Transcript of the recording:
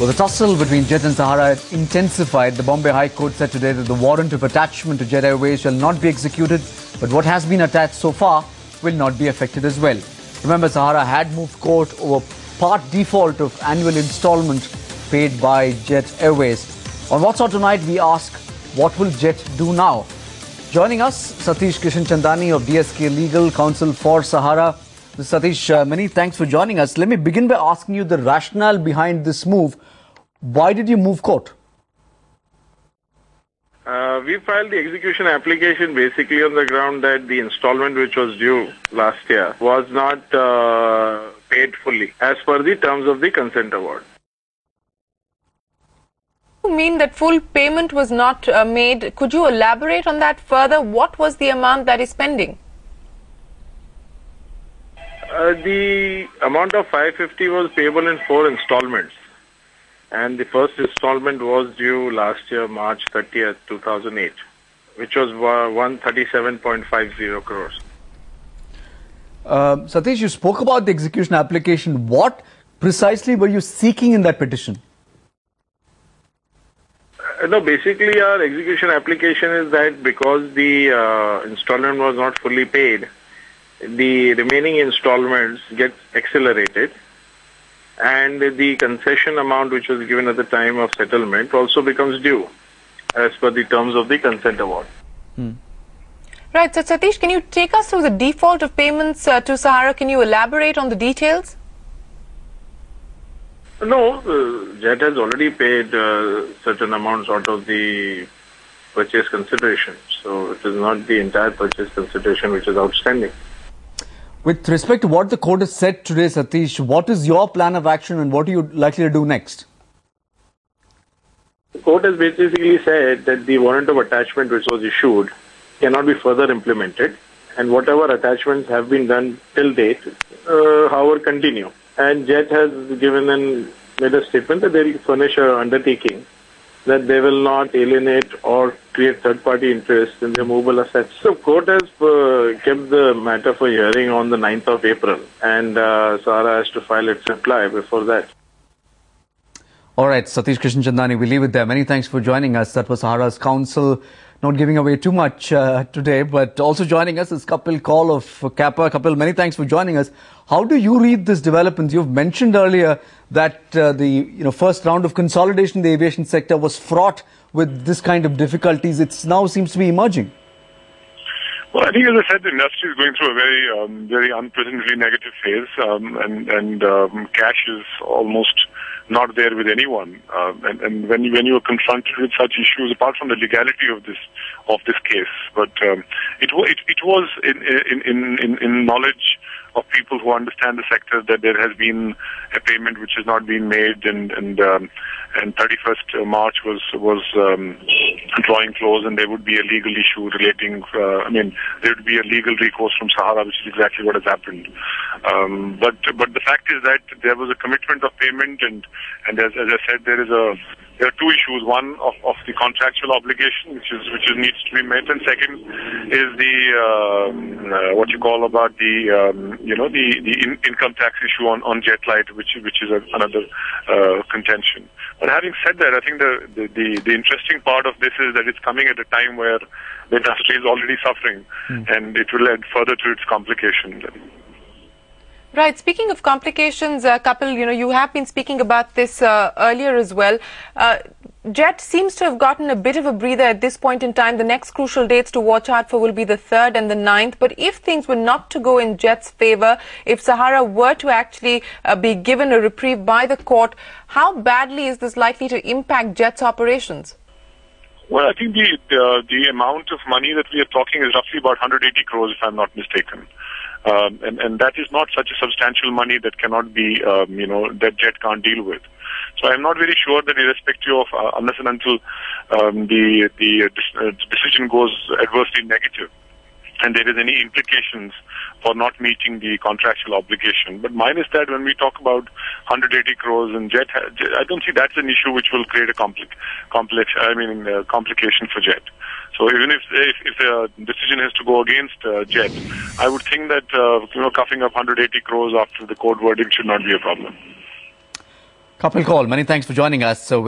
Well, the tussle between Jet and Sahara intensified. The Bombay High Court said today that the warrant of attachment to Jet Airways shall not be executed, but what has been attached so far will not be affected as well. Remember, Sahara had moved court over part default of annual installment paid by Jet Airways. On What's On Tonight, we ask, what will Jet do now? Joining us, Satish Kishan Chandani of DSK Legal Counsel for Sahara. Satish, many thanks for joining us. Let me begin by asking you the rationale behind this move. Why did you move court? We filed the execution application basically on the ground that the installment which was due last year was not paid fully as per the terms of the consent award. You mean that full payment was not made? Could you elaborate on that further? What was the amount that is pending? The amount of 550 was payable in 4 installments. And the first installment was due last year, March 30th, 2008, which was 137.50 crores. Satish, you spoke about the execution application. What precisely were you seeking in that petition? No, basically our execution application is that because the installment was not fully paid, the remaining installments get accelerated. And the concession amount which was given at the time of settlement also becomes due as per the terms of the consent award. Right. So, Satish, can you take us through the default of payments to Sahara? Can you elaborate on the details? No, Jet has already paid certain amounts out of the purchase consideration. So it is not the entire purchase consideration which is outstanding. With respect to what the court has said today, Satish, what is your plan of action and what are you likely to do next? The court has basically said that the warrant of attachment which was issued cannot be further implemented, and whatever attachments have been done till date, however, continue. And Jet has made a statement that they will furnish an undertaking that they will not alienate or create third-party interest in their movable assets. So court has kept the matter for hearing on the 9th of April, and Sahara has to file its reply before that. All right, Satish Kishan Chandani, we leave it there. Many thanks for joining us. That was Sahara's counsel, not giving away too much today, but also joining us is Kapil Kaul of Kappa. Kapil, many thanks for joining us. How do you read this development? You've mentioned earlier that the first round of consolidation in the aviation sector was fraught with this kind of difficulties. It now seems to be emerging. Well, I think, as I said, the industry is going through a very unprecedentedly negative phase, and cash is almost not there with anyone. And when you are confronted with such issues, apart from the legality of this case, but it was in knowledge of people who understand the sector that there has been a payment which has not been made, and 31st March was drawing close, and there would be a legal issue relating. There would be a legal recourse from Sahara, which is exactly what has happened. But the fact is that there was a commitment of payment, and as I said, there are 2 issues. One of the contractual obligation, which needs to be met, and second is the what you call about the income tax issue on Jetlight, which is another contention. But having said that, I think the interesting part of this is that it's coming at a time where the industry is already suffering, and it will add further to its complications. Right. Speaking of complications, Kapil, you have been speaking about this earlier as well. Jet seems to have gotten a bit of a breather at this point in time. The next crucial dates to watch out for will be the 3rd and the 9th. But if things were not to go in Jet's favor, if Sahara were to actually be given a reprieve by the court, how badly is this likely to impact Jet's operations? Well, I think the amount of money that we are talking is roughly about 180 crores, if I'm not mistaken. And that is not such a substantial money that cannot be, that Jet can't deal with. So I'm not very sure that irrespective of, unless and until the decision goes adversely negative, and there is any implications for not meeting the contractual obligation. But minus that, when we talk about 180 crores and Jet, I don't see that's an issue which will create a complication for Jet. So even if the decision has to go against Jet, I would think that coughing up 180 crores after the court verdict should not be a problem. Kapil Kaul, many thanks for joining us. So